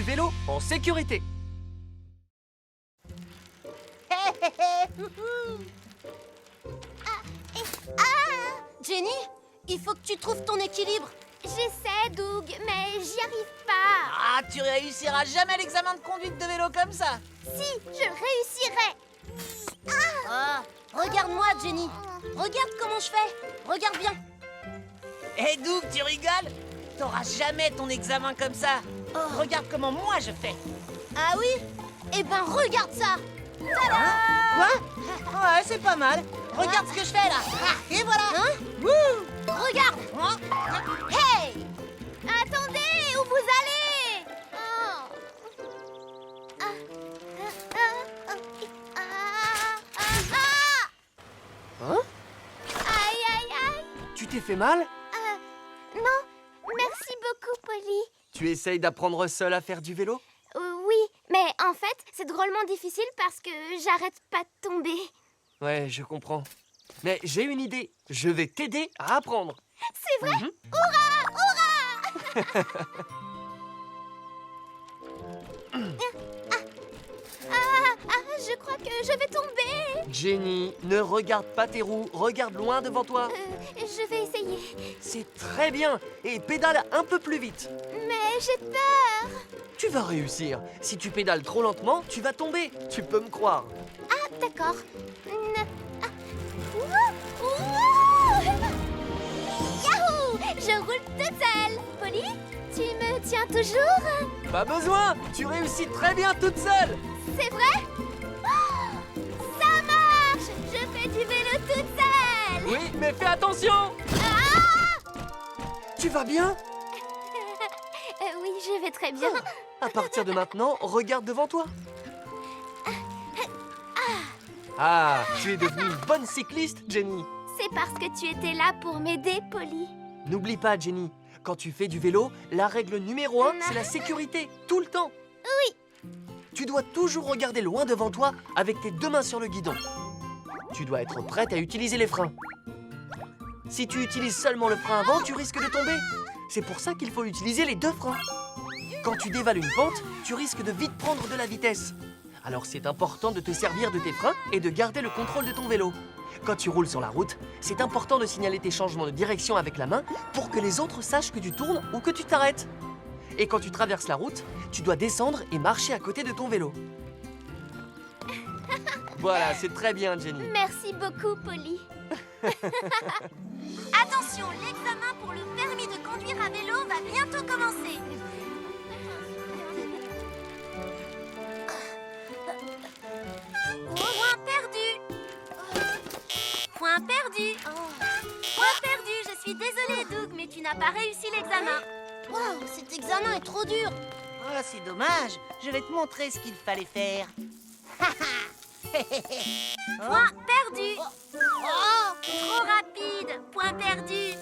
vélo en sécurité. Jenny, il faut que tu trouves ton équilibre. J'essaie, Doug, mais j'y arrive pas. Ah, tu réussiras jamais l'examen de conduite de vélo comme ça. Si, je réussirai. Ah, regarde-moi, Jenny. Regarde comment je fais. Regarde bien. Hé, Doug, tu rigoles? T'auras jamais ton examen comme ça. Regarde comment moi je fais. Ah oui? Eh ben, regarde ça. Quoi? Ouais, c'est pas mal. Regarde ce que je fais là. Ah, et voilà. Hein? Wouh! Regarde. Hey! Attendez, où vous allez? Oh. Hein? Aïe, aïe, aïe. Tu t'es fait mal? Non, merci beaucoup, Polly. Tu essayes d'apprendre seul à faire du vélo? Oui, mais en fait, c'est drôlement difficile parce que j'arrête pas de tomber. Ouais, je comprends. Mais j'ai une idée. Je vais t'aider à apprendre. C'est vrai? Mhm. Hurrah! Je crois que je vais tomber. Jenny, ne regarde pas tes roues. Regarde loin devant toi. Je vais essayer. C'est très bien. Et pédale un peu plus vite. Mais j'ai peur. Tu vas réussir. Si tu pédales trop lentement, tu vas tomber. Tu peux me croire. Ah, d'accord. Ouh, ouh. Yahoo! Je roule toute seule. Polly, tu me tiens toujours? Pas besoin. Tu réussis très bien toute seule. C'est vrai? Oh, ça marche! Je fais du vélo toute seule. Oui, mais fais attention. Ah! Tu vas bien? Oui, je vais très bien. À partir de maintenant, regarde devant toi. Ah, tu es devenue une bonne cycliste, Jenny. C'est parce que tu étais là pour m'aider, Polly. N'oublie pas, Jenny, quand tu fais du vélo, la règle numéro 1, c'est la sécurité, tout le temps. Oui. Tu dois toujours regarder loin devant toi avec tes deux mains sur le guidon. Tu dois être prête à utiliser les freins. Si tu utilises seulement le frein avant, tu risques de tomber. C'est pour ça qu'il faut utiliser les deux freins. Quand tu dévales une pente, tu risques de vite prendre de la vitesse. Alors c'est important de te servir de tes freins et de garder le contrôle de ton vélo. Quand tu roules sur la route, c'est important de signaler tes changements de direction avec la main pour que les autres sachent que tu tournes ou que tu t'arrêtes. Et quand tu traverses la route, tu dois descendre et marcher à côté de ton vélo. Voilà, c'est très bien, Jenny. Merci beaucoup, Polly. Attention, l'examen pour le permis de conduire à vélo va bientôt commencer. Point perdu. Point perdu. Point perdu. Je suis désolée, Doug, mais tu n'as pas réussi l'examen. Waouh, cet examen est trop dur. Oh, c'est dommage. Je vais te montrer ce qu'il fallait faire. Point perdu. Oh, trop rapide. Point perdu.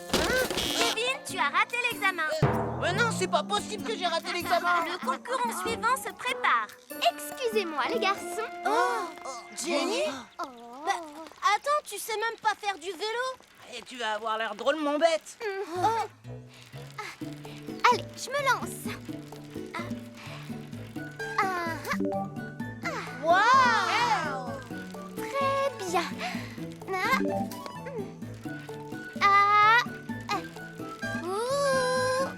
Kevin, tu as raté l'examen. Mais non, c'est pas possible que j'ai raté l'examen. Le concurrent suivant se prépare. Excusez-moi, les garçons. Jenny? Bah, attends, tu sais même pas faire du vélo? Et tu vas avoir l'air drôlement bête. Allez, je me lance. Waouh! Très bien. Ouh.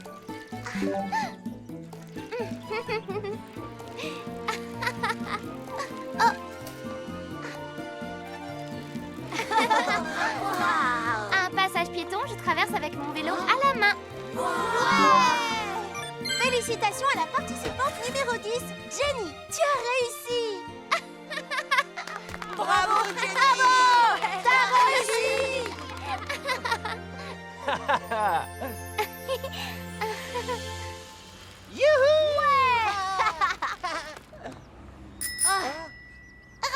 Un passage piéton, je traverse avec mon vélo à la main. Félicitations à la participante numéro 10, Jenny. Tu as réussi. Bravo, Jenny. Bravo! T'as réussi.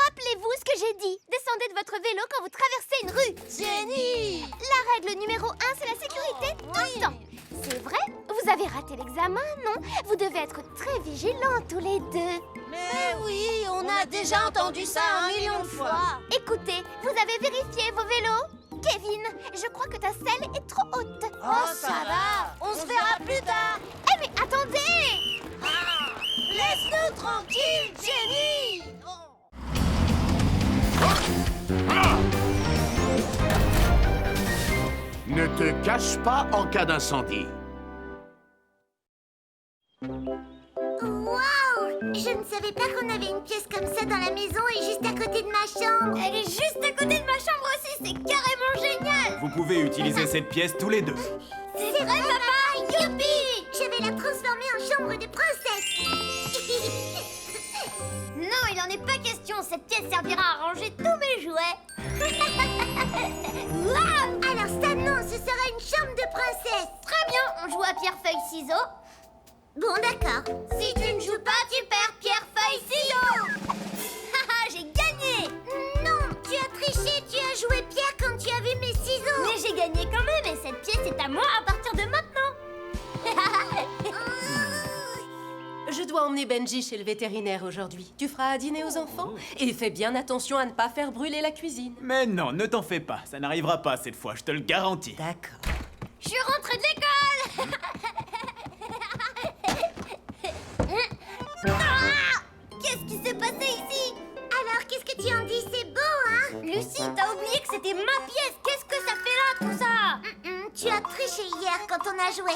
Rappelez-vous ce que j'ai dit. Descendez de votre vélo quand vous traversez une rue. Jenny! La règle numéro 1, c'est la sécurité tout le temps. C'est vrai? Vous avez raté l'examen, non? Vous devez être très vigilants tous les deux. Mais oui, on a déjà entendu ça 1 million de fois. Écoutez, vous avez vérifié vos vélos? Kevin, je crois que ta selle est trop haute. Oh, ça va. On se verra plus tard. Eh mais attendez! Ne te cache pas en cas d'incendie. Waouh! Je ne savais pas qu'on avait une pièce comme ça dans la maison et juste à côté de ma chambre. Elle est juste à côté de ma chambre aussi, c'est carrément génial! Vous pouvez utiliser cette pièce tous les deux. C'est vrai, papa! Youpi! Je vais la transformer en chambre de princesse. Non, il en est pas question. Cette pièce servira à ranger tous mes jouets. Waouh! Alors ça, non, ce sera une chambre de princesse. Très bien, on joue à pierre-feuille-ciseaux. Bon, d'accord. Si tu ne joues pas, tu perds pierre-feuille-ciseaux. Haha, j'ai gagné! Non, tu as triché, tu as joué pierre quand tu as vu mes ciseaux. Mais j'ai gagné quand même et cette pièce est à moi à partir de maintenant. Je dois emmener Benji chez le vétérinaire aujourd'hui. Tu feras à dîner aux enfants et fais bien attention à ne pas faire brûler la cuisine. Mais non, ne t'en fais pas, ça n'arrivera pas cette fois, je te le garantis. D'accord. Je suis rentrée de l'école. Ah! Qu'est-ce qui s'est passé ici? Alors, qu'est-ce que tu en dis? C'est beau, hein? Lucie, t'as oublié que c'était ma pièce. Qu'est-ce que ça fait là, tout ça? Tu as triché hier quand on a joué.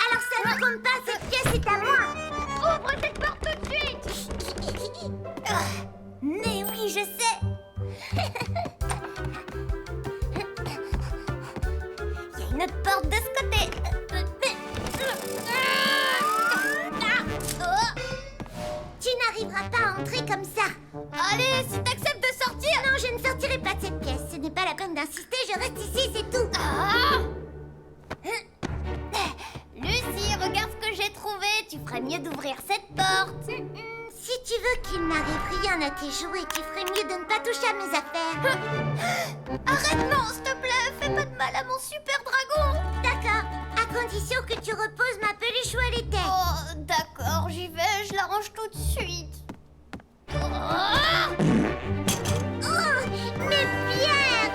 Alors ça ne compte pas, cette pièce est à moi. Ouvre cette porte tout de suite. Mais oui, je sais. Il y a une autre porte de ce côté. Tu n'arriveras pas à entrer comme ça. Allez, si t'acceptes de sortir. Non, je ne sortirai pas de cette pièce. Ce n'est pas la peine d'insister, je reste ici, c'est tout. Lucie, regarde ce que j'ai trouvé. Tu ferais mieux d'ouvrir cette porte. Si tu veux qu'il n'arrive rien à tes jouets, tu ferais mieux de ne pas toucher à mes affaires. Arrête, non, s'il te plaît. Fais pas de mal à mon super dragon. D'accord, à condition que tu reposes ma peluche où elle était. Oh, d'accord, j'y vais, je la range tout de suite. Mais Pierre!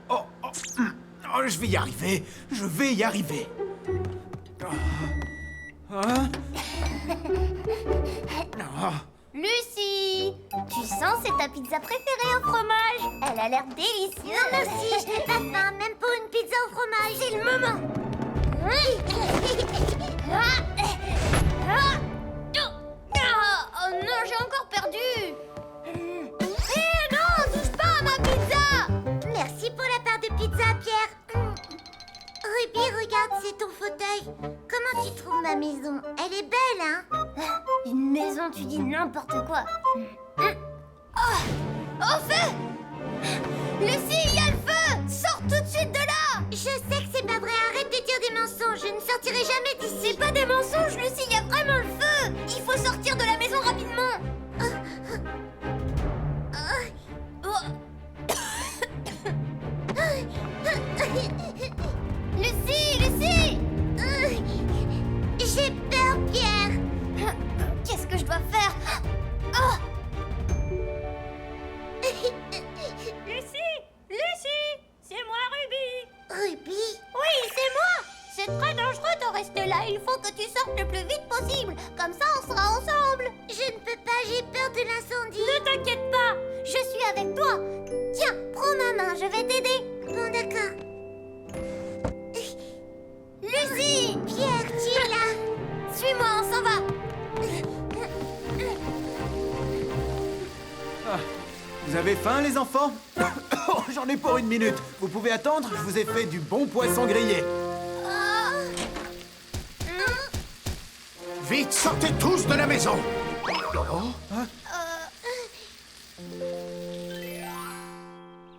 Oh, je vais y arriver, je vais y arriver. Hein? Lucie, tu sens, c'est ta pizza préférée au fromage. Elle a l'air délicieuse. Moi aussi, je n'ai pas faim, même pour une pizza au fromage. C'est le moment. Oh non, j'ai encore perdu. Non, touche pas à ma pizza. Merci pour la part de pizza, Pierre. Ruby, regarde, c'est ton fauteuil. Comment tu trouves ma maison? Elle est belle, hein? Une maison, tu dis n'importe quoi. Au feu! Lucie, il y a le feu! Sors tout de suite de là! Je sais que c'est pas vrai, arrête de dire des mensonges. Je ne sortirai jamais d'ici. C'est pas des mensonges, Lucie, il y a vraiment le feu! Il faut sortir de la maison rapidement! Lucie! J'ai peur, Pierre! Qu'est-ce que je dois faire? Lucie! C'est moi, Ruby! Ruby? Oui, c'est moi! C'est très dangereux de rester là. Il faut que tu sortes le plus vite possible. Comme ça, on sera ensemble. Je ne peux pas, j'ai peur de l'incendie. Ne t'inquiète pas. Je suis avec toi. Tiens, prends ma main, je vais t'aider. Bon, d'accord. Lucie! Pierre, tu es là. Suis-moi, on s'en va. Vous avez faim, les enfants? Oh, j'en ai pour 1 minute. Vous pouvez attendre, je vous ai fait du bon poisson grillé. Vite, sortez tous de la maison.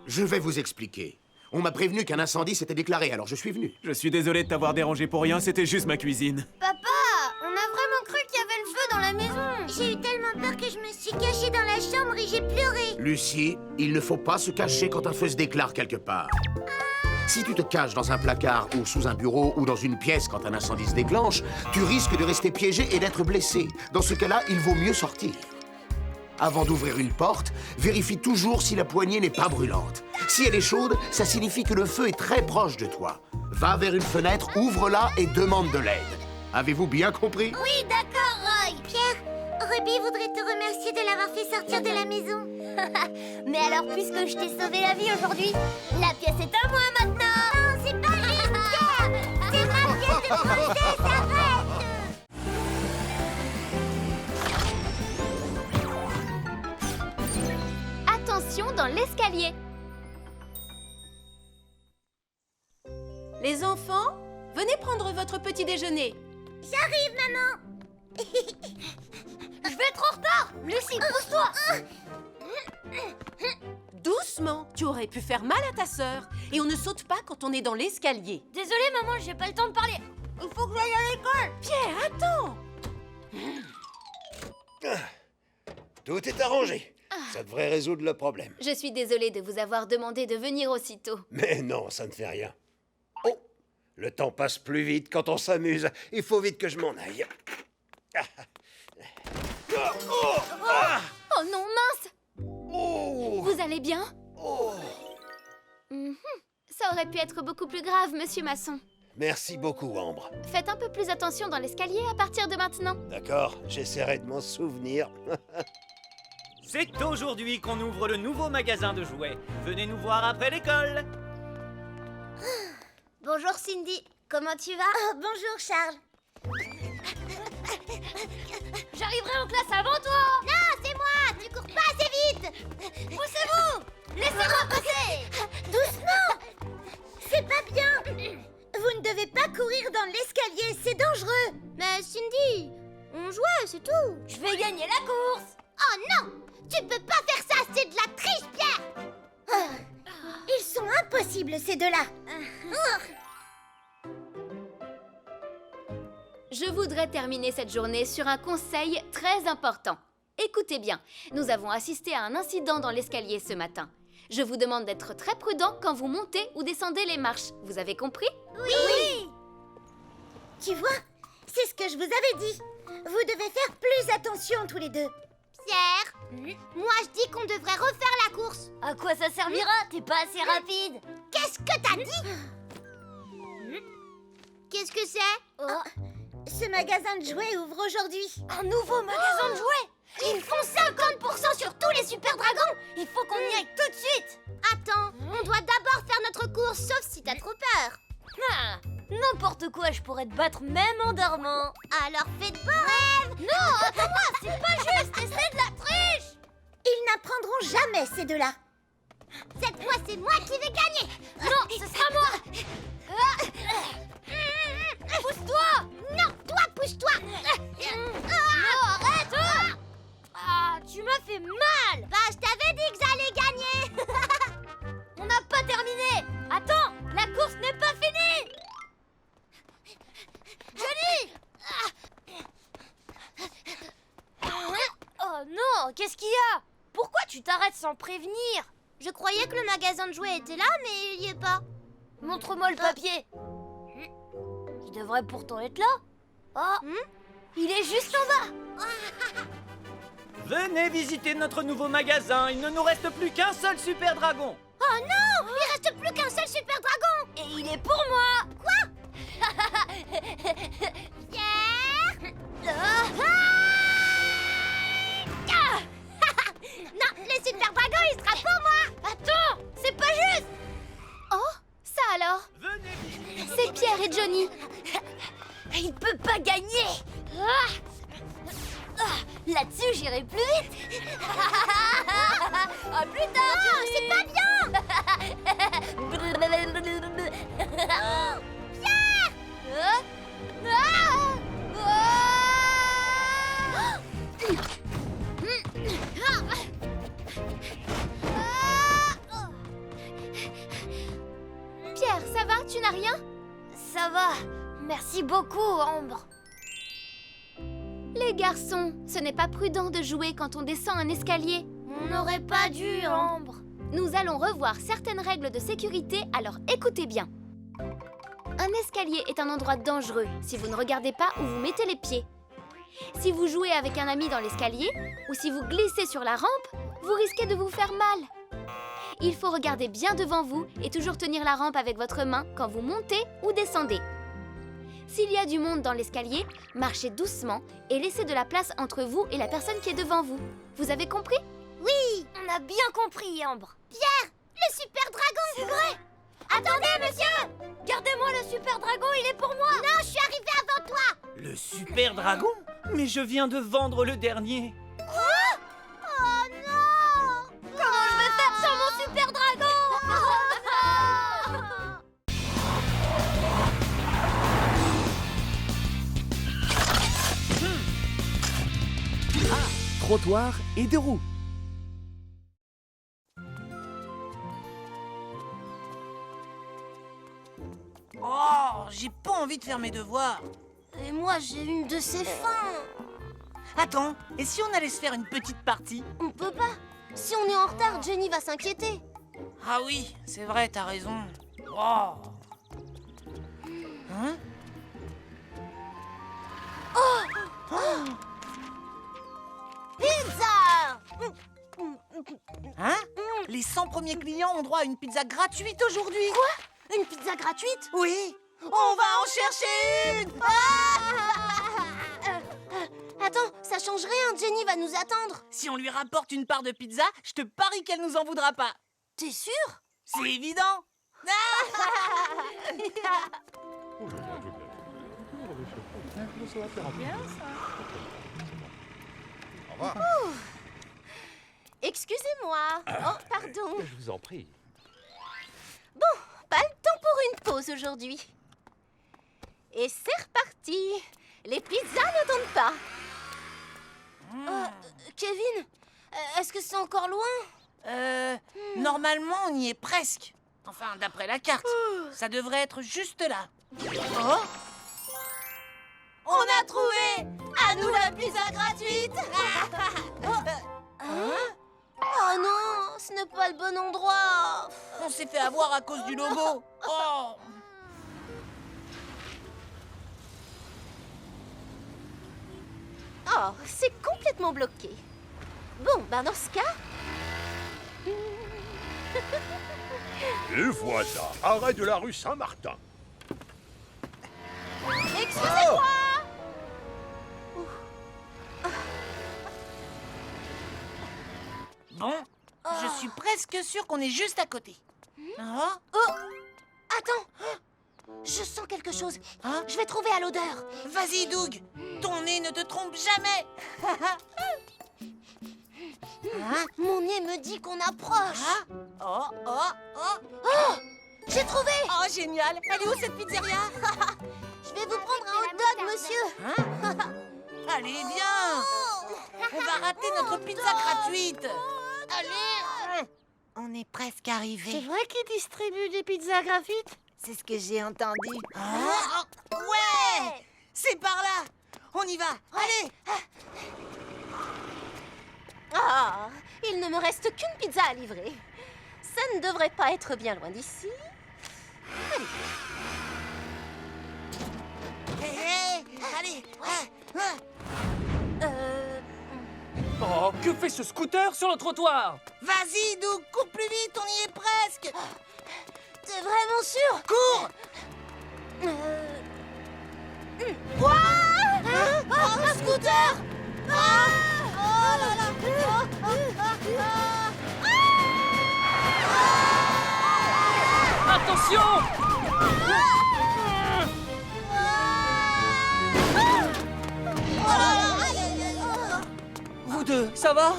Je vais vous expliquer. On m'a prévenu qu'un incendie s'était déclaré, alors je suis venu. Je suis désolé de t'avoir dérangé pour rien, c'était juste ma cuisine. Papa, on a vraiment cru qu'il y avait le feu dans la maison. J'ai eu tellement peur que je me suis cachée dans la chambre et j'ai pleuré. Lucie, il ne faut pas se cacher quand un feu se déclare quelque part. Si tu te caches dans un placard ou sous un bureau ou dans une pièce quand un incendie se déclenche, tu risques de rester piégé et d'être blessé. Dans ce cas-là, il vaut mieux sortir. Avant d'ouvrir une porte, vérifie toujours si la poignée n'est pas brûlante. Si elle est chaude, ça signifie que le feu est très proche de toi. Va vers une fenêtre, ouvre-la et demande de l'aide. Avez-vous bien compris? Oui, d'accord, Roy. Pierre, Ruby voudrait te remercier de l'avoir fait sortir de la maison. Mais alors, puisque je t'ai sauvé la vie aujourd'hui, la pièce est à moi maintenant. Non, c'est pas Attention dans l'escalier. Les enfants, venez prendre votre petit déjeuner. J'arrive, maman. Je vais être en retard. Lucie, pousse-toi. Doucement, tu aurais pu faire mal à ta sœur. Et on ne saute pas quand on est dans l'escalier. Désolée, maman, j'ai pas le temps de parler. Il faut que j'aille à l'école. Pierre, attends. Tout est arrangé. Ça devrait résoudre le problème. Je suis désolée de vous avoir demandé de venir aussitôt. Mais non, ça ne fait rien. Oh, le temps passe plus vite quand on s'amuse. Il faut vite que je m'en aille. Oh non, mince! Oh, Vous allez bien? oh. Mhm. Ça aurait pu être beaucoup plus grave, monsieur Masson. Merci beaucoup, Ambre. Faites un peu plus attention dans l'escalier à partir de maintenant. D'accord, j'essaierai de m'en souvenir. C'est aujourd'hui qu'on ouvre le nouveau magasin de jouets. Venez nous voir après l'école. Bonjour Cindy, comment tu vas? Bonjour Charles. J'arriverai en classe avant toi. Non, c'est moi, tu cours pas assez vite. Poussez-vous. Laissez-moi passer. Doucement. C'est pas bien. Vous ne devez pas courir dans l'escalier, c'est dangereux. Mais Cindy, on jouait, c'est tout. Je vais gagner la course. Oh non, tu peux pas faire ça, c'est de la triche, Pierre. Ils sont impossibles, ces deux-là. Je voudrais terminer cette journée sur un conseil très important. Écoutez bien, nous avons assisté à un incident dans l'escalier ce matin. Je vous demande d'être très prudent quand vous montez ou descendez les marches. Vous avez compris? Oui. Tu vois, c'est ce que je vous avais dit. Vous devez faire plus attention tous les deux. Pierre, moi je dis qu'on devrait refaire la course. À quoi ça servira? T'es pas assez rapide. Qu'est-ce que t'as dit? Qu'est-ce que c'est? Ce magasin de jouets ouvre aujourd'hui. Un nouveau magasin de jouets. Ils font 50% sur tous les super dragons. Il faut qu'on y aille tout de suite. Attends, on doit d'abord faire notre course, sauf si t'as trop peur. Ah, n'importe quoi, je pourrais te battre même en dormant. Alors fais de beaux rêves. Non, attends-moi, c'est pas juste, c'est de la triche. Ils n'apprendront jamais, ces deux-là. Cette fois, c'est moi qui vais gagner. Non, ce sera moi. Pousse-toi. Non, toi, pousse-toi. Non, arrête. Ah, tu m'as fait mal. Bah, je t'avais dit que j'allais gagner. On n'a pas terminé. Attends, la course n'est pas finie. Johnny. Oh non, qu'est-ce qu'il y a? Pourquoi tu t'arrêtes sans prévenir? Je croyais que le magasin de jouets était là, mais il y est pas. Montre-moi le papier. Il devrait pourtant être là. Oh, il est juste en bas. Venez visiter notre nouveau magasin. Il ne nous reste plus qu'un seul super dragon. Oh non, il reste plus qu'un seul super dragon. Et il est pour moi. Quoi? Pierre. Non, le super dragon, il sera pour moi. Attends, c'est pas juste. Oh, ça alors? Venez visiter. C'est Pierre et Johnny. Il peut pas gagner. Là-dessus, j'irai plus vite. À plus tard, Johnny. C'est pas bien. Pierre, ça va? Tu n'as rien? Ça va. Merci beaucoup, Ambre. Les garçons, ce n'est pas prudent de jouer quand on descend un escalier. On n'aurait pas dû, Ambre. Nous allons revoir certaines règles de sécurité, alors écoutez bien. Un escalier est un endroit dangereux si vous ne regardez pas où vous mettez les pieds. Si vous jouez avec un ami dans l'escalier, ou si vous glissez sur la rampe, vous risquez de vous faire mal. Il faut regarder bien devant vous et toujours tenir la rampe avec votre main quand vous montez ou descendez. S'il y a du monde dans l'escalier, marchez doucement et laissez de la place entre vous et la personne qui est devant vous. Vous avez compris? Oui, on a bien compris, Ambre. Pierre, le super dragon. C'est vrai. Attendez, monsieur. Gardez-moi le super dragon, il est pour moi. Non, je suis Le super dragon? Mais je viens de vendre le dernier. Oh non! Comment je vais faire sans mon super dragon? Trottoir et deux roues. Oh, j'ai pas envie de faire mes devoirs. Et moi, j'ai une de ces fins. Attends, et si on allait se faire une petite partie? On peut pas. Si on est en retard, Jenny va s'inquiéter. Ah oui, c'est vrai, t'as raison. Oh. Hein? Pizza! Hein? Les 100 premiers clients ont droit à une pizza gratuite aujourd'hui. Quoi? Une pizza gratuite? Oui. On va en chercher une. Attends, ça change rien, Jenny va nous attendre. Si on lui rapporte une part de pizza, je te parie qu'elle nous en voudra pas. T'es sûr? C'est évident. Excusez-moi. Oh, pardon. Je vous en prie. Bon, pas le temps pour une pause aujourd'hui. Et c'est reparti. Les pizzas n'attendent pas. Kevin, est-ce que c'est encore loin? Normalement, on y est presque. Enfin, d'après la carte. Ça devrait être juste là. Oh! On a trouvé! À nous la pizza gratuite! Oh non, ce n'est pas le bon endroit. On s'est fait avoir à cause du logo. Oh! Oh, c'est complètement bloqué. Bon, ben dans ce cas... Et voilà, arrêt de la rue Saint-Martin. Excusez-moi. Bon, je suis presque sûre qu'on est juste à côté. Ah, Oh, attends. Je sens quelque chose. Hein? Je vais trouver à l'odeur. vas-y, Doug. Ton nez ne te trompe jamais. Hein? Mon nez me dit qu'on approche. Ah? Oh! Oh, j'ai trouvé. Oh, génial. Elle est où cette pizzeria? Je vais vous prendre un hot dog, monsieur. Allez, viens. On va rater notre pizza gratuite. Allez. On est presque arrivé. C'est vrai qu'ils distribuent des pizzas gratuites? C'est ce que j'ai entendu. Ah, ouais! C'est par là. On y va. Allez. Ah, il ne me reste qu'une pizza à livrer. Ça ne devrait pas être bien loin d'ici. Allez. Oh, que fait ce scooter sur le trottoir? Vas-y, Doug. Cours plus vite. On y est presque. T'es vraiment sûr? Cours. Quoi? Un scooter? Oh là là! Attention! Vous deux, ça va?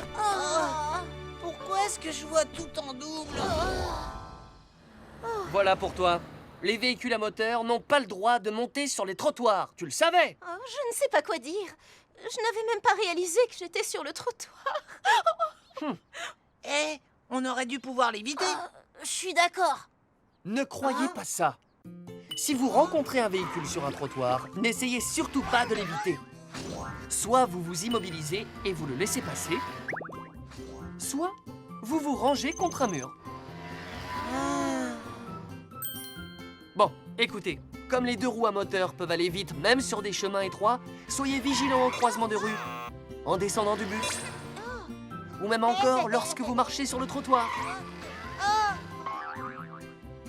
Pourquoi est-ce que je vois tout en double? Voilà pour toi. Les véhicules à moteur n'ont pas le droit de monter sur les trottoirs. Tu le savais? Oh, je ne sais pas quoi dire. Je n'avais même pas réalisé que j'étais sur le trottoir. Eh, on aurait dû pouvoir l'éviter. Je suis d'accord. Ne croyez pas ça. Si vous rencontrez un véhicule sur un trottoir, n'essayez surtout pas de l'éviter. Soit vous vous immobilisez et vous le laissez passer, soit vous vous rangez contre un mur. Bon, écoutez, comme les deux roues à moteur peuvent aller vite même sur des chemins étroits, soyez vigilants au croisement de rue, en descendant du bus, ou même encore lorsque vous marchez sur le trottoir.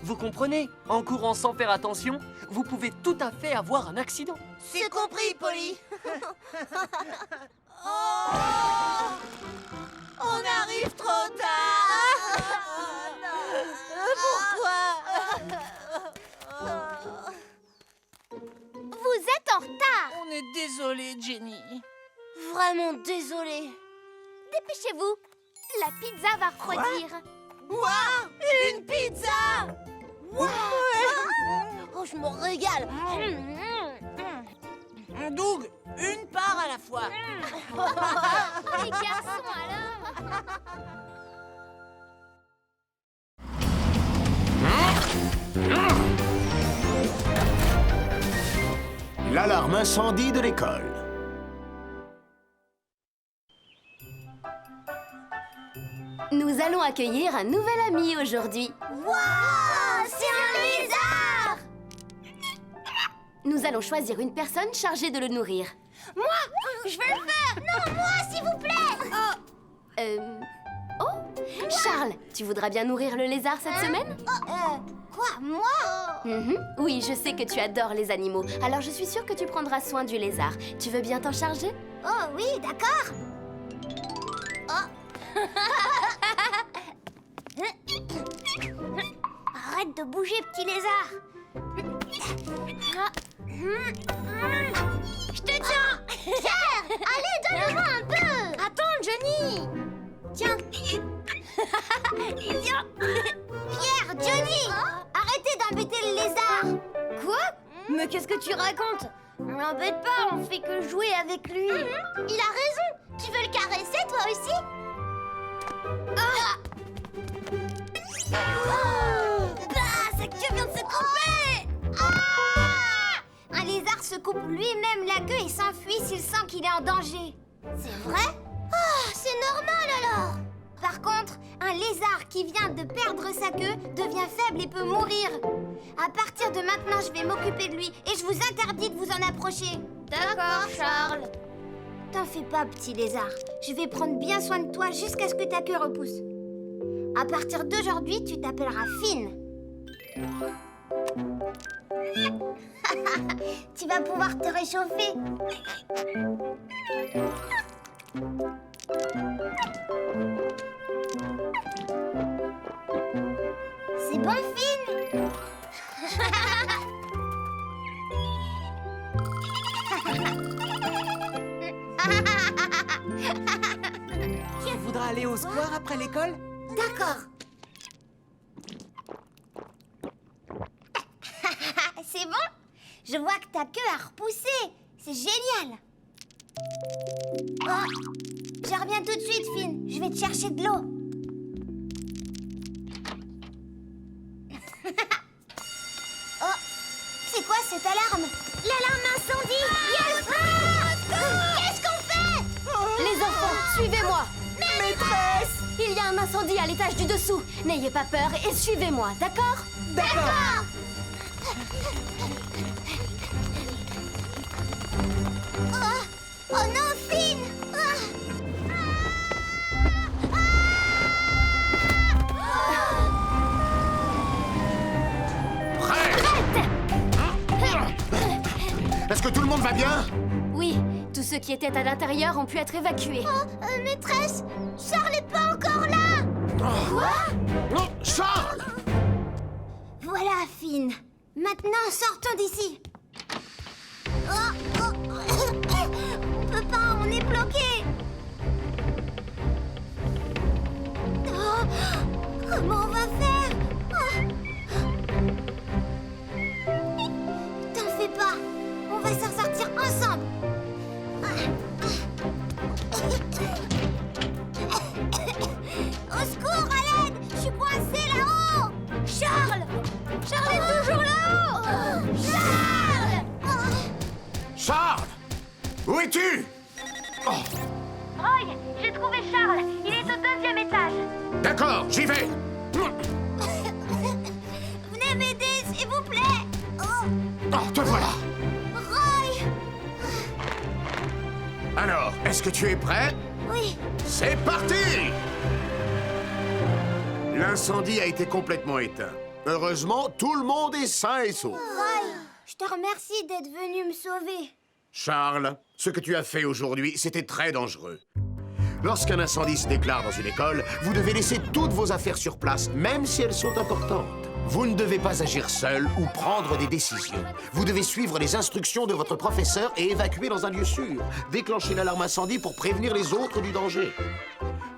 Vous comprenez? En courant sans faire attention, vous pouvez tout à fait avoir un accident. C'est compris, Polly. On arrive trop tard. Pourquoi? Vous êtes en retard. On est vraiment désolée. Dépêchez-vous. La pizza va refroidir. Waouh! Une pizza! Waouh! Oh, je me régale. Doug, une part à la fois. Les garçons, alors. L'alarme incendie de l'école. Nous allons accueillir un nouvel ami aujourd'hui. Waouh! C'est un lézard! Nous allons choisir une personne chargée de le nourrir. Moi! Je vais le faire! Non, moi, s'il vous plaît! Oh, Charles, tu voudras bien nourrir le lézard cette semaine? Quoi, moi? Oui, je sais que tu adores les animaux. Alors je suis sûre que tu prendras soin du lézard. Tu veux bien t'en charger? Oh oui, d'accord. Arrête de bouger, petit lézard. Je te tiens. Pierre, allez, donne-moi un peu. Attends, Johnny. Tiens. Tiens. Pierre, Johnny, arrêtez d'embêter le lézard. Quoi? Mais qu'est-ce que tu racontes? On l'embête pas, on fait que jouer avec lui. Il a raison. Tu veux le caresser, toi aussi? Bah, sa queue vient de se couper! Un lézard se coupe lui-même la queue et s'enfuit s'il sent qu'il est en danger. C'est vrai? C'est normal alors. Par contre, un lézard qui vient de perdre sa queue devient faible et peut mourir. À partir de maintenant, je vais m'occuper de lui et je vous interdis de vous en approcher. D'accord, Charles. T'en fais pas, petit lézard. Je vais prendre bien soin de toi jusqu'à ce que ta queue repousse. À partir d'aujourd'hui, tu t'appelleras Finn. Tu vas pouvoir te réchauffer. C'est bon, Finn? Tu voudras aller au square après l'école? D'accord. C'est bon? Je vois que ta queue a repoussé. C'est génial. Oh, je reviens tout de suite, Finn. Je vais te chercher de l'eau. Oh, c'est quoi cette alarme? L'alarme incendie! Il y a le feu! Qu'est-ce qu'on fait? Les enfants, suivez-moi! Maîtresse! Il y a un incendie à l'étage du dessous. N'ayez pas peur et suivez-moi, d'accord? D'accord! Oh non, Finn! Est-ce que tout le monde va bien? Oui, tous ceux qui étaient à l'intérieur ont pu être évacués. Maîtresse, Charles est pas encore là! Quoi? Non, Charles! Voilà, Finn. Maintenant, sortons d'ici. On peut pas, on est bloqué. Comment on va faire? T'en fais pas, on va s'en sortir ensemble. Au secours, à l'aide! Je suis coincé là-haut! Charles! Charles est toujours là-haut! Charles! Charles! Où es-tu? Roy, j'ai trouvé Charles. Il est au 2e étage. D'accord, j'y vais. Venez m'aider, s'il vous plaît! Oh, te voilà. Roy! Alors, est-ce que tu es prêt? Oui. C'est parti! L'incendie a été complètement éteint. Heureusement, tout le monde est sain et sauf. Roy, je te remercie d'être venu me sauver. Charles, ce que tu as fait aujourd'hui, c'était très dangereux. Lorsqu'un incendie se déclare dans une école, vous devez laisser toutes vos affaires sur place, même si elles sont importantes. Vous ne devez pas agir seul ou prendre des décisions. Vous devez suivre les instructions de votre professeur et évacuer dans un lieu sûr. Déclenchez l'alarme incendie pour prévenir les autres du danger.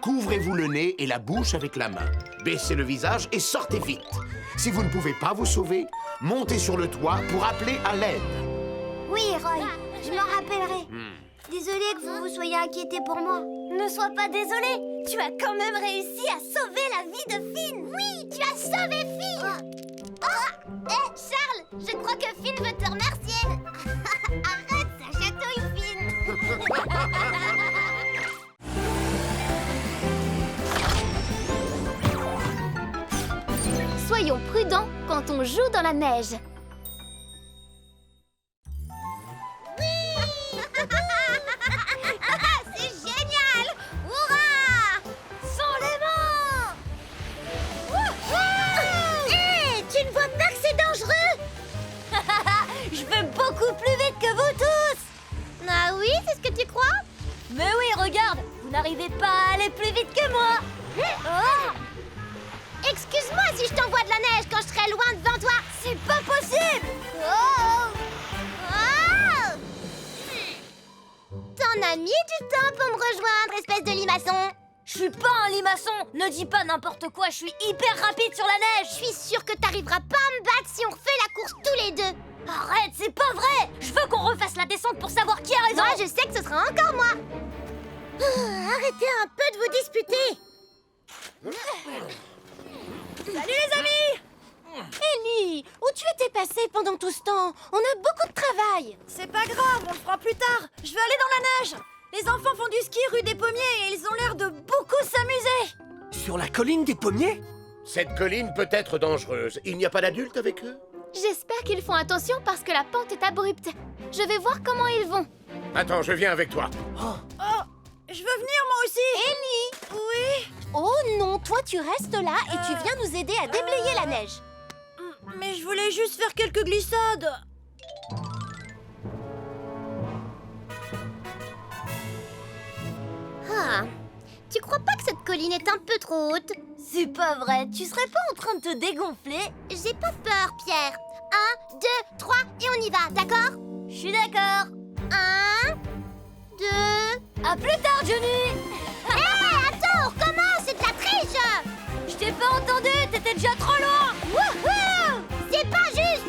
Couvrez-vous le nez et la bouche avec la main. Baissez le visage et sortez vite. Si vous ne pouvez pas vous sauver, montez sur le toit pour appeler à l'aide. Oui, Roy, je m'en rappellerai. Désolée que vous vous soyez inquiété pour moi. Ne sois pas désolé, tu as quand même réussi à sauver la vie de Finn. Oui, tu as sauvé Finn. Charles, je crois que Finn veut te remercier. Arrête, ça chatouille Finn. Soyons prudents quand on joue dans la neige. C'est génial. Hurrah! Sans les mains. Tu ne vois pas que c'est dangereux? Je vais beaucoup plus vite que vous tous. Ah oui, c'est ce que tu crois? Mais oui, regarde, vous n'arrivez pas à aller plus vite que moi. Excuse-moi si je t'envoie de la neige quand je serai loin devant toi. C'est pas possible. T'en as mis du temps pour me rejoindre, espèce de limaçon. Je suis pas un limaçon. Ne dis pas n'importe quoi, je suis hyper rapide sur la neige. Je suis sûre que t'arriveras pas à me battre si on refait la course tous les deux. Arrête, c'est pas vrai. Je veux qu'on refasse la descente pour savoir qui a raison. Moi, je sais que ce sera encore moi. Arrêtez un peu de vous disputer. Salut les amis. Ellie, où tu étais passée pendant tout ce temps? On a beaucoup de travail. C'est pas grave, on le fera plus tard. Je vais aller dans la neige. Les enfants font du ski rue des Pommiers et ils ont l'air de beaucoup s'amuser. Sur la colline des pommiers? Cette colline peut être dangereuse. Il n'y a pas d'adultes avec eux? J'espère qu'ils font attention parce que la pente est abrupte. Je vais voir comment ils vont. Attends, je viens avec toi. Je veux venir moi aussi. Ellie! Oui. Oh non, toi tu restes là et tu viens nous aider à déblayer la neige. Mais je voulais juste faire quelques glissades. Tu crois pas que cette colline est un peu trop haute? C'est pas vrai, tu serais pas en train de te dégonfler? J'ai pas peur, Pierre. 1, 2, 3 et on y va, d'accord? Je suis d'accord. 1, 2... À plus tard, Johnny. Attends, on recommence, c'est de la triche. Je t'ai pas entendu, t'étais déjà trop loin. Wouhou! C'est pas juste.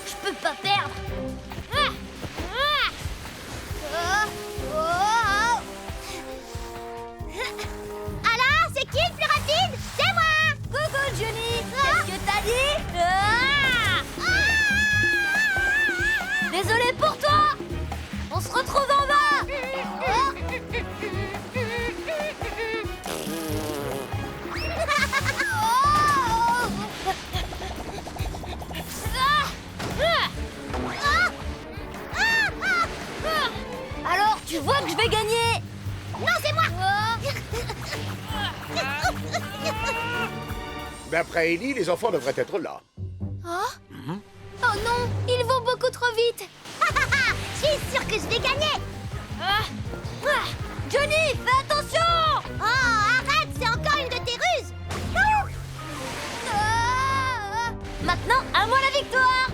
Je peux pas perdre. Alors, c'est qui le plus rapide? C'est moi. Coucou, Johnny. Qu'est-ce que t'as dit? Désolé pour toi. On se retrouve en bas. Alors, tu vois que je vais gagner. Non, c'est moi. D'après Ellie, les enfants devraient être là. Oh non, ils vont beaucoup trop vite. Je suis sûre que je vais gagner. Johnny, fais attention. Oh, arrête, c'est encore une de tes ruses. Maintenant, à moi la victoire.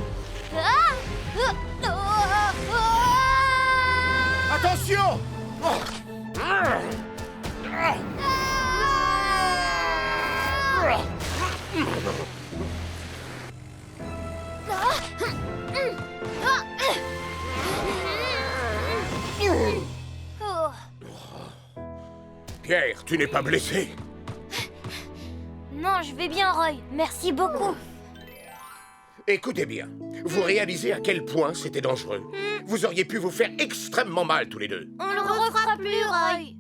Attention! Pierre, tu n'es pas blessé? Non, je vais bien, Roy. Merci beaucoup. Écoutez bien, vous réalisez à quel point c'était dangereux. Vous auriez pu vous faire extrêmement mal tous les deux. On le refera plus, Roy.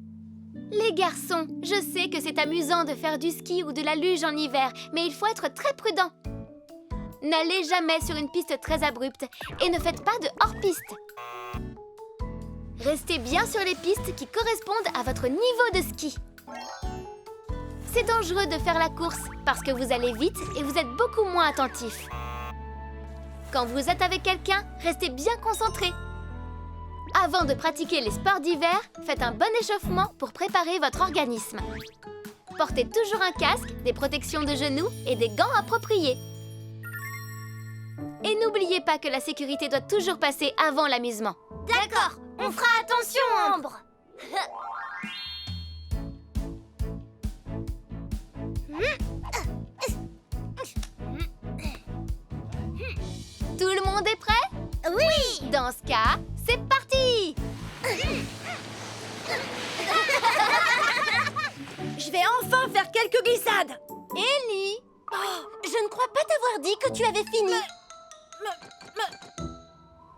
Les garçons, je sais que c'est amusant de faire du ski ou de la luge en hiver, mais il faut être très prudent. N'allez jamais sur une piste très abrupte et ne faites pas de hors-piste. Restez bien sur les pistes qui correspondent à votre niveau de ski. C'est dangereux de faire la course parce que vous allez vite et vous êtes beaucoup moins attentif. Quand vous êtes avec quelqu'un, restez bien concentré. Avant de pratiquer les sports d'hiver, faites un bon échauffement pour préparer votre organisme. Portez toujours un casque, des protections de genoux et des gants appropriés. Et n'oubliez pas que la sécurité doit toujours passer avant l'amusement. D'accord, on fera attention, Ambre. Tout le monde est prêt? Oui. Dans ce cas, c'est parti! Je vais enfin faire quelques glissades. Ellie! Je ne crois pas t'avoir dit que tu avais fini.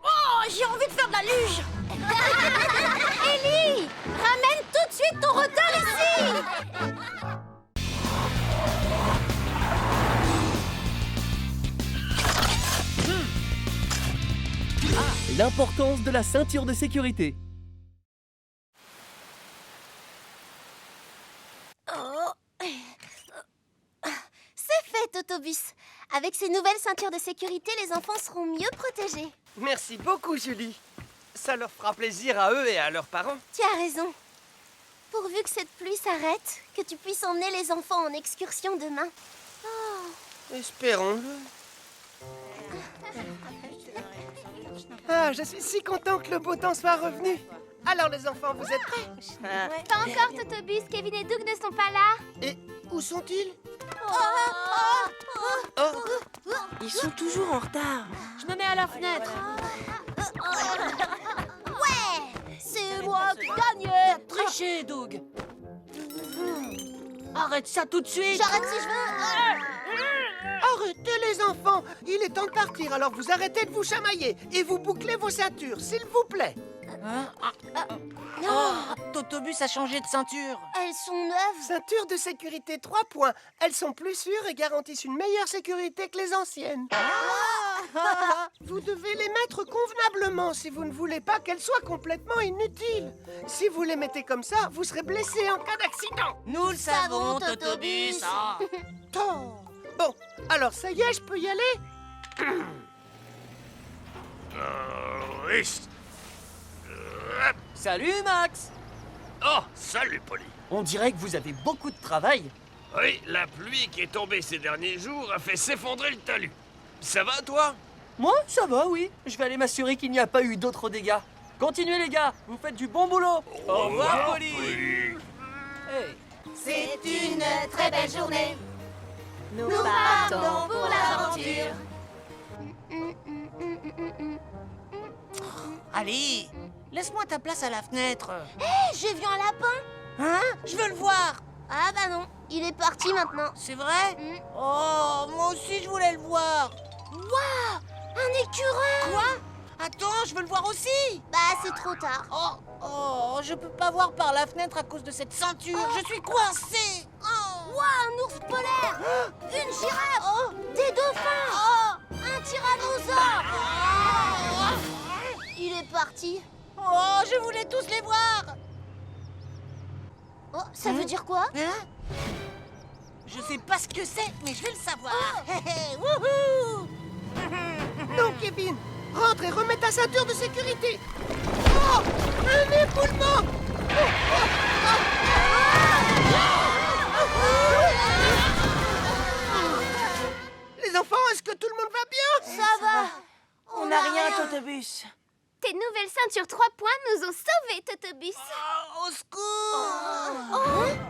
Oh, j'ai envie de faire de la luge. Ellie! Ramène tout de suite ton retard ici. L'importance de la ceinture de sécurité. C'est fait, Totobus. Avec ces nouvelles ceintures de sécurité, les enfants seront mieux protégés. Merci beaucoup, Julie. Ça leur fera plaisir à eux et à leurs parents. Tu as raison. Pourvu que cette pluie s'arrête, que tu puisses emmener les enfants en excursion demain. Espérons-le. Ah, je suis si content que le beau temps soit revenu. Alors les enfants, vous êtes prêts? Pas encore, Totobus. Kevin et Doug ne sont pas là. Et où sont-ils? Ils sont toujours en retard. Je me mets à la fenêtre. Ouais, c'est moi qui gagne. Triché, Doug. Arrête ça tout de suite. J'arrête si je veux. Arrêtez les enfants. Il est temps de partir, alors vous arrêtez de vous chamailler et vous bouclez vos ceintures, s'il vous plaît. Totobus a changé de ceinture. Elles sont neuves. Ceinture de sécurité 3 points. Elles sont plus sûres et garantissent une meilleure sécurité que les anciennes. Vous devez les mettre convenablement si vous ne voulez pas qu'elles soient complètement inutiles. Si vous les mettez comme ça, vous serez blessé en cas d'accident. Nous le savons, Totobus. Ah. Oh. Bon, alors ça y est, je peux y aller? Salut, Max. Oh, salut, Polly. On dirait que vous avez beaucoup de travail. Oui, la pluie qui est tombée ces derniers jours a fait s'effondrer le talus. Ça va, toi? Moi, ça va, oui. Je vais aller m'assurer qu'il n'y a pas eu d'autres dégâts. Continuez, les gars. Vous faites du bon boulot. Au revoir, Polly. Hey. C'est une très belle journée. Nous partons pour l'aventure. Allez, laisse-moi ta place à la fenêtre. Hé, j'ai vu un lapin. Hein? Je veux le voir. Ah bah non, il est parti maintenant. C'est vrai? Oh, moi aussi je voulais le voir. Waouh, un écureuil. Quoi? Attends, je veux le voir aussi. Bah c'est trop tard. Oh, je peux pas voir par la fenêtre à cause de cette ceinture. Je suis coincée. Waouh, un ours polaire. Une girafe. Des dauphins. Un tyrannosaure. Il est parti. Oh, je voulais tous les voir. Oh, ça veut dire quoi? Hein? Je sais pas ce que c'est, mais je vais le savoir. Wouhou! Non, Kevin, rentre et remets ta ceinture de sécurité. Oh, un éboulement. Les enfants, est-ce que tout le monde va bien? Ça va. On n'a rien, Totobus. Tes nouvelles ceintures 3 points nous ont sauvés, Totobus. Au secours!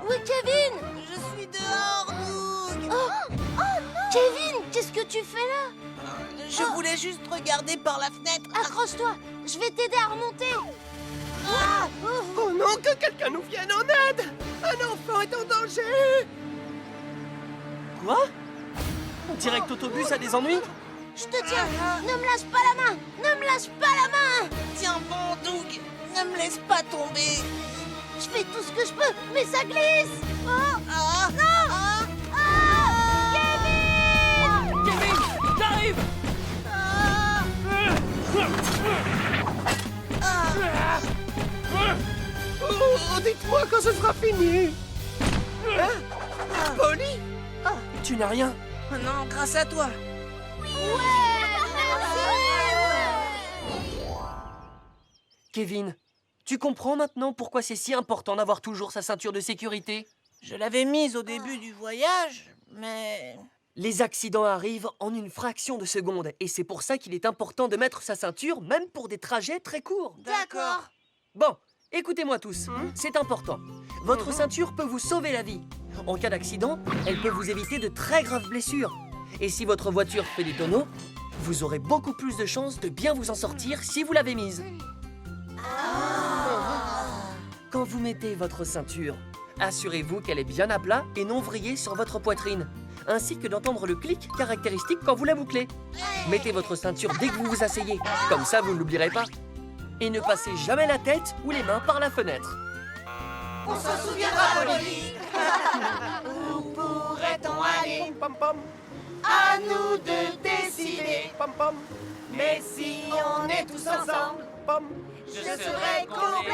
Oui, Kevin. Je suis dehors, Doug. Kevin, qu'est-ce que tu fais là? Je voulais juste regarder par la fenêtre. Accroche-toi, je vais t'aider à remonter. Oh non, que quelqu'un nous vienne en aide. Un enfant est en danger. Quoi? On dirait que Totobus a des ennuis. Je te tiens. Ne me lâche pas la main. Ne me lâche pas la main. Tiens bon, Doug. Ne me laisse pas tomber. Je fais tout ce que je peux, mais ça glisse. Kevin, j'arrive. Oh, dites-moi quand ce sera fini. Hein? Polly? Tu n'as rien. Non, grâce à toi. Kevin, tu comprends maintenant pourquoi c'est si important d'avoir toujours sa ceinture de sécurité? Je l'avais mise au début du voyage, mais... Les accidents arrivent en une fraction de seconde et c'est pour ça qu'il est important de mettre sa ceinture même pour des trajets très courts. D'accord. Bon, écoutez-moi tous, c'est important. Votre ceinture peut vous sauver la vie. En cas d'accident, elle peut vous éviter de très graves blessures. Et si votre voiture fait des tonneaux, vous aurez beaucoup plus de chances de bien vous en sortir si vous l'avez mise. Quand vous mettez votre ceinture, assurez-vous qu'elle est bien à plat et non vrillée sur votre poitrine, ainsi que d'entendre le clic caractéristique quand vous la bouclez. Mettez votre ceinture dès que vous vous asseyez, comme ça vous ne l'oublierez pas. Et ne passez jamais la tête ou les mains par la fenêtre. On s'en souviendra, Polly. Où pourrait-on aller? À nous de décider. Mais si on est tous ensemble, je serai comblé.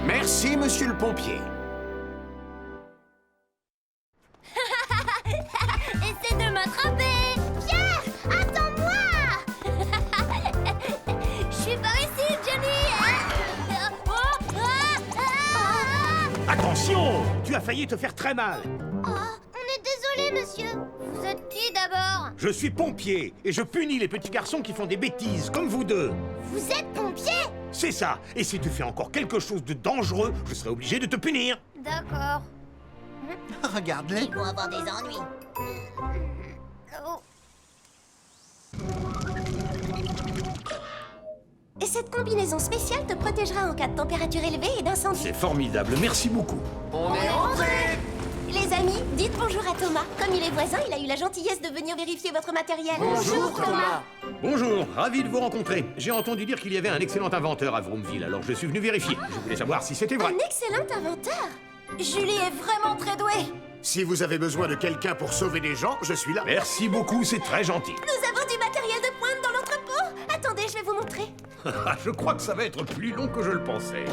Merci, monsieur le pompier. Essaie de m'attraper! Pierre, attends-moi! Je suis par ici, Johnny! Attention! Tu as failli te faire très mal. Oh, on est désolé, monsieur. Vous êtes qui d'abord? Je suis pompier et je punis les petits garçons qui font des bêtises, comme vous deux. Vous êtes pompier? C'est ça. Et si tu fais encore quelque chose de dangereux, je serai obligé de te punir. D'accord. Regarde-les. Ils vont avoir des ennuis. Oh. Et cette combinaison spéciale te protégera en cas de température élevée et d'incendie. C'est formidable, merci beaucoup. On est rentrés! Les amis, dites bonjour à Thomas. Comme il est voisin, il a eu la gentillesse de venir vérifier votre matériel. Bonjour Thomas! Bonjour, ravi de vous rencontrer. J'ai entendu dire qu'il y avait un excellent inventeur à Vroomville, alors je suis venu vérifier. Je voulais savoir si c'était vrai. Un excellent inventeur. Julie est vraiment très douée. Si vous avez besoin de quelqu'un pour sauver des gens, je suis là. Merci beaucoup, c'est très gentil. Nous avons du matériel de pointe dans l'entrepôt. Attendez, je vais vous montrer. Je crois que ça va être plus long que je le pensais.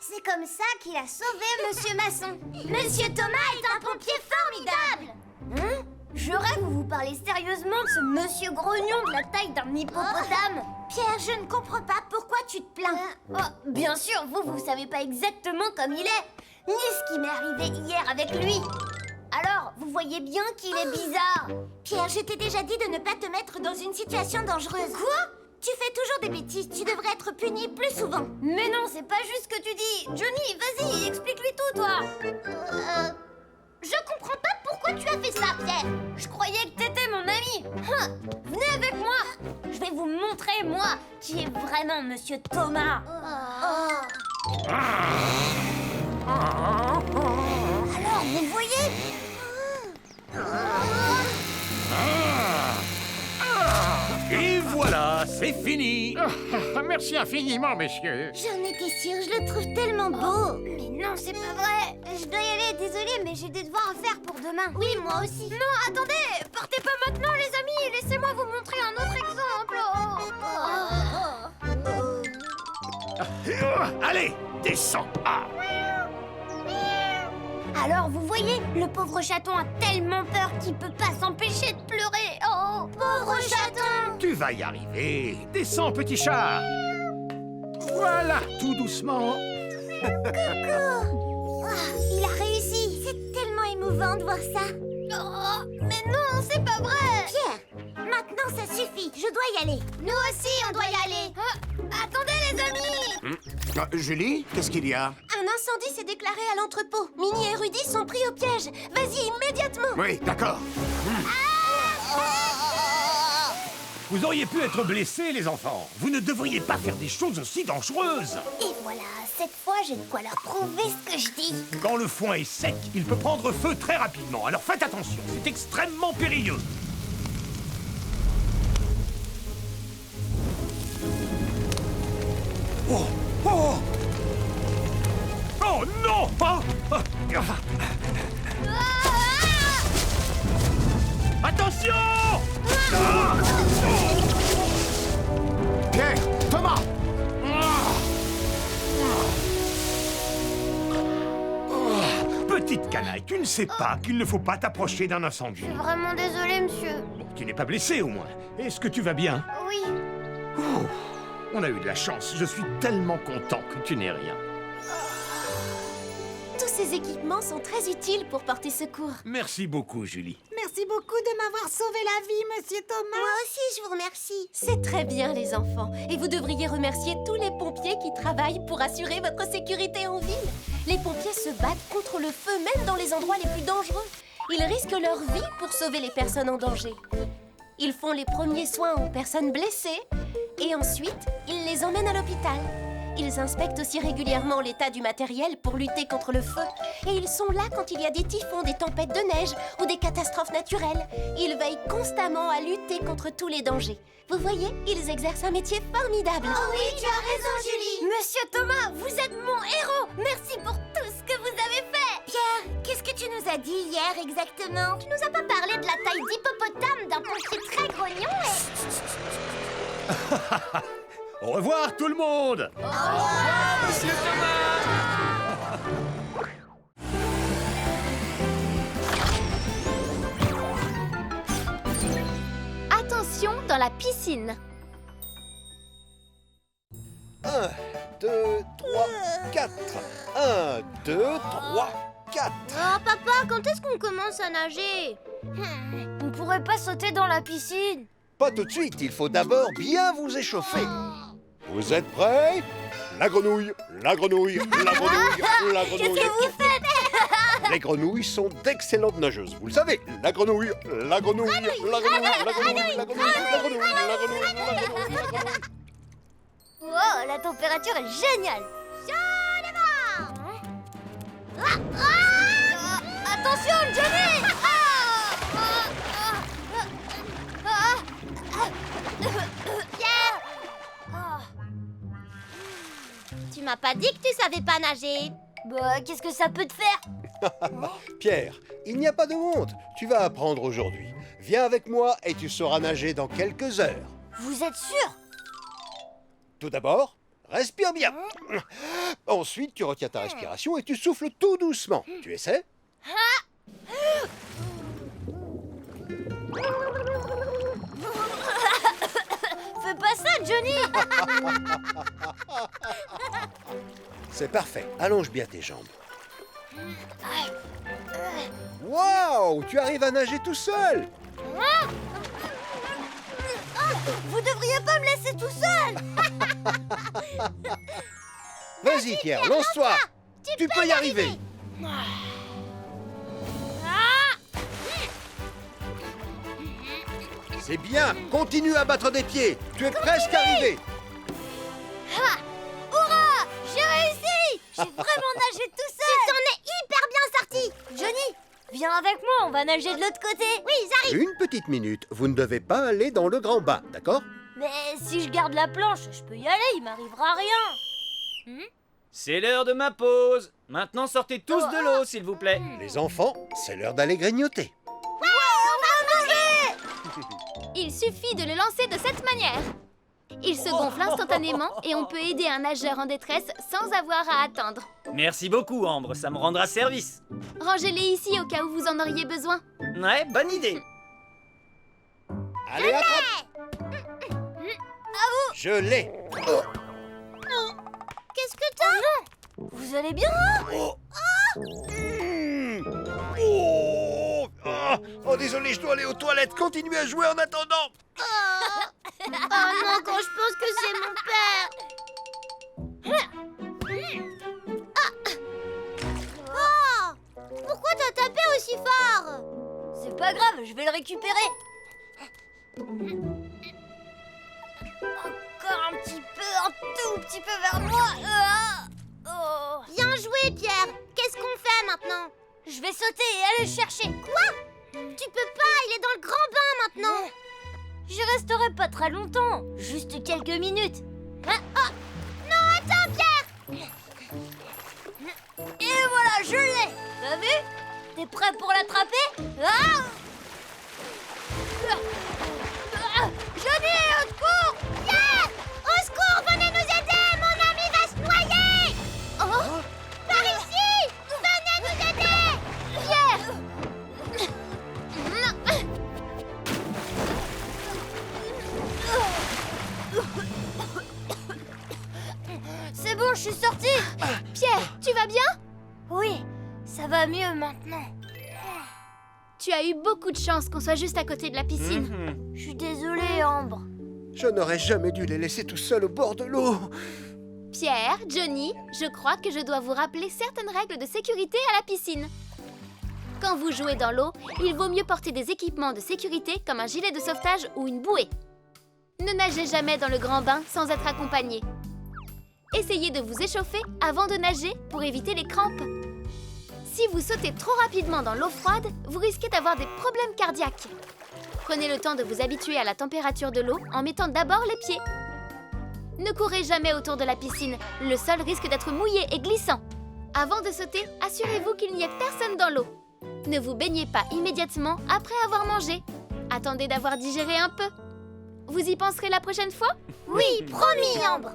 C'est comme ça qu'il a sauvé Monsieur Masson. Monsieur Thomas est un pompier formidable. Hein? Je rêve que vous parlez sérieusement de ce monsieur grognon de la taille d'un hippopotame. Pierre, je ne comprends pas pourquoi tu te plains. Oh, bien sûr, vous savez pas exactement comme il est, ni ce qui m'est arrivé hier avec lui. Alors, vous voyez bien qu'il est bizarre. Pierre, je t'ai déjà dit de ne pas te mettre dans une situation dangereuse. Quoi? Tu fais toujours des bêtises, tu devrais être puni plus souvent. Mais non, c'est pas juste ce que tu dis. Johnny, vas-y, explique-lui tout, toi. Je comprends pas pourquoi tu as fait ça, Pierre. Je croyais que t'étais mon ami. Venez avec moi. Je vais vous montrer, moi, qui est vraiment Monsieur Thomas. Alors, vous voyez? Et voilà, c'est fini. Merci infiniment, messieurs. J'en étais sûre, je le trouve tellement beau. Mais non, c'est pas vrai. Je dois y aller, désolée, mais j'ai des devoirs à faire pour demain. Oui, moi aussi. Non, attendez, partez pas maintenant, les amis. Laissez-moi vous montrer un autre exemple. Allez, descends. Alors, vous voyez, le pauvre chaton a tellement peur qu'il peut pas s'empêcher de pleurer. Oh, pauvre chaton! Tu vas y arriver. Descends, petit chat. Voilà, tout doucement. Coucou! Il a réussi. C'est tellement émouvant de voir ça. Oh, mais non, c'est pas vrai! Pierre, maintenant ça suffit. Je dois y aller. Nous aussi, on doit y aller. Attendez, les amis! Julie, qu'est-ce qu'il y a? Un incendie s'est déclaré à l'entrepôt. Minnie et Rudy sont pris au piège. Vas-y, immédiatement. Oui, d'accord. Vous auriez pu être blessés, les enfants. Vous ne devriez pas faire des choses aussi dangereuses. Et voilà, cette fois, j'ai de quoi leur prouver ce que je dis. Quand le foin est sec, il peut prendre feu très rapidement. Alors faites attention, c'est extrêmement périlleux. Oh! Oh! Oh non! Attention! Pierre, Thomas! Petite canaille, tu ne ne sais pas qu'il ne faut pas t'approcher d'un incendie? Je suis vraiment désolée, monsieur. Bon, tu n'es pas blessé au moins. Est-ce que tu vas bien? Oui. Ouh, on a eu de la chance. Je suis tellement content que tu n'aies rien. Tous ces équipements sont très utiles pour porter secours. Merci beaucoup, Julie. Merci beaucoup de m'avoir sauvé la vie, monsieur Thomas. Moi aussi, je vous remercie. C'est très bien, les enfants. Et vous devriez remercier tous les pompiers qui travaillent pour assurer votre sécurité en ville. Les pompiers se battent contre le feu, même dans les endroits les plus dangereux. Ils risquent leur vie pour sauver les personnes en danger. Ils font les premiers soins aux personnes blessées et ensuite, ils les emmènent à l'hôpital. Ils inspectent aussi régulièrement l'état du matériel pour lutter contre le feu. Et ils sont là quand il y a des typhons, des tempêtes de neige ou des catastrophes naturelles. Ils veillent constamment à lutter contre tous les dangers. Vous voyez, ils exercent un métier formidable. Oh oui, tu as raison, Julie. Monsieur Thomas, vous êtes mon héros. Merci pour tout ce que vous avez fait. Pierre, qu'est-ce que tu nous as dit hier exactement? Tu nous as pas parlé de la taille d'hippopotame d'un pompier très grognon et... Au revoir tout le monde! Au revoir, monsieur Thomas! Attention dans la piscine. 1, 2, 3, 4. 1, 2, 3, 4. Oh papa, quand est-ce qu'on commence à nager? On pourrait pas sauter dans la piscine? Pas tout de suite, il faut d'abord bien vous échauffer. Vous êtes prêts? La grenouille, la grenouille, la grenouille, la grenouille. Qu'est-ce que vous faites? Les grenouilles sont d'excellentes nageuses, vous le savez. La grenouille, la grenouille, la grenouille, la grenouille, la grenouille, la grenouille, la grenouille, la grenouille. Wow, la température est géniale. Attention, Johnny! Pierre! Tu m'as pas dit que tu savais pas nager. Bah, qu'est-ce que ça peut te faire? Pierre, il n'y a pas de honte. Tu vas apprendre aujourd'hui. Viens avec moi et tu sauras nager dans quelques heures. Vous êtes sûr? Tout d'abord, respire bien. Ensuite, tu retiens ta respiration et tu souffles tout doucement. Tu essaies? Fais pas ça, Johnny! C'est parfait. Allonge bien tes jambes. Waouh! Tu arrives à nager tout seul! Vous devriez pas me laisser tout seul! Vas-y, Pierre, lance-toi! Tu peux y arriver! C'est bien! Continue à battre des pieds! Tu es presque arrivé! Hurrah! J'ai réussi! J'ai vraiment nagé tout seul! Tu t'en es hyper bien sorti. Johnny, viens avec moi, on va nager de l'autre côté! Oui, j'arrive. Une petite minute, vous ne devez pas aller dans le grand bain, d'accord? Mais si je garde la planche, je peux y aller, il m'arrivera rien! C'est l'heure de ma pause. Maintenant, sortez tous de l'eau, s'il vous plaît. Les enfants, c'est l'heure d'aller grignoter. Il suffit de le lancer de cette manière. Il se gonfle instantanément et on peut aider un nageur en détresse sans avoir à attendre. Merci beaucoup, Ambre, ça me rendra service. Rangez-les ici au cas où vous en auriez besoin. Ouais, bonne idée. Allez, attrape! Je l'ai! Qu'est-ce que t'as? Vous allez bien? Oh, désolé, je dois aller aux toilettes. Continuez à jouer en attendant. Oh non, quand je pense que c'est mon père! Pourquoi t'as tapé aussi fort? C'est pas grave, je vais le récupérer. Encore un petit peu, un tout petit peu vers moi. Bien joué, Pierre. Qu'est-ce qu'on fait maintenant? Je vais sauter et aller le chercher. Quoi? Tu peux pas, il est dans le grand bain maintenant. Je resterai pas très longtemps, juste quelques minutes. Non, attends, Pierre. Et voilà, je l'ai. T'as vu? T'es prêt pour l'attraper? Johnny, au secours! Pierre! Au secours, venez nous aider. Mon ami va se noyer. Par ici! Venez nous aider. Pierre, dessus. Pierre, tu vas bien? Oui, ça va mieux maintenant. Tu as eu beaucoup de chance qu'on soit juste à côté de la piscine. Je suis désolée, Ambre. Je n'aurais jamais dû les laisser tout seuls au bord de l'eau. Pierre, Johnny, je crois que je dois vous rappeler certaines règles de sécurité à la piscine. Quand vous jouez dans l'eau, il vaut mieux porter des équipements de sécurité comme un gilet de sauvetage ou une bouée. Ne nagez jamais dans le grand bain sans être accompagné. Essayez de vous échauffer avant de nager pour éviter les crampes. Si vous sautez trop rapidement dans l'eau froide, vous risquez d'avoir des problèmes cardiaques. Prenez le temps de vous habituer à la température de l'eau en mettant d'abord les pieds. Ne courez jamais autour de la piscine, le sol risque d'être mouillé et glissant. Avant de sauter, assurez-vous qu'il n'y ait personne dans l'eau. Ne vous baignez pas immédiatement après avoir mangé. Attendez d'avoir digéré un peu. Vous y penserez la prochaine fois? Oui, promis, Ambre.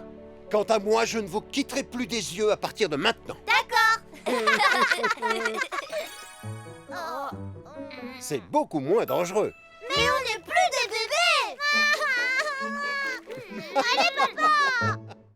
Quant à moi, je ne vous quitterai plus des yeux à partir de maintenant. D'accord. C'est beaucoup moins dangereux. Mais on n'est plus des bébés. Allez, papa.